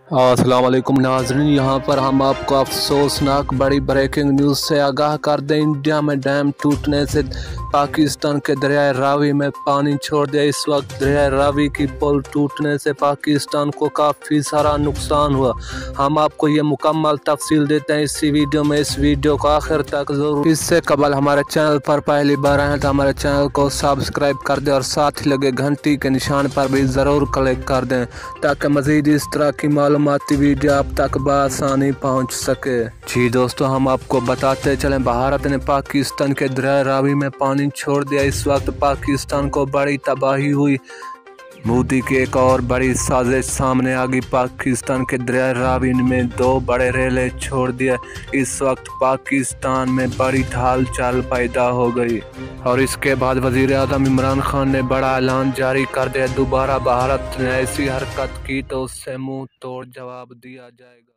अस्सलाम वालेकुम नाज़रीन, यहाँ पर हम आपको अफसोसनाक बड़ी ब्रेकिंग न्यूज़ से आगाह कर दें। इंडिया में डैम टूटने से पाकिस्तान के दरियाए रावी में पानी छोड़ दिया। इस वक्त दरियाए रावी की पुल टूटने से पाकिस्तान को काफ़ी सारा नुकसान हुआ। हम आपको ये मुकम्मल तफसील देते हैं इसी वीडियो में। इस वीडियो को आखिर तक ज़रूर। इससे कबल हमारे चैनल पर पहली बार आए तो हमारे चैनल को सब्सक्राइब कर दें और साथ ही लगे घंटी के निशान पर भी ज़रूर क्लिक कर दें ताकि मज़ीद इस तरह की मालूमाती वीडियो आप तक बआसानी पहुंच सके। जी दोस्तों, हम आपको बताते चलें, भारत ने पाकिस्तान के दरिया रावी में पानी छोड़ दिया। इस वक्त पाकिस्तान को बड़ी तबाही हुई। मोदी की एक और बड़ी साजिश सामने आ गई। पाकिस्तान के दरिया रावी में 2 बड़े रेले छोड़ दिए। इस वक्त पाकिस्तान में बड़ी हलचल पैदा हो गई और इसके बाद वज़ीर आज़म इमरान खान ने बड़ा ऐलान जारी कर दिया। दोबारा भारत ने ऐसी हरकत की तो उससे मुंह तोड़ जवाब दिया जाएगा।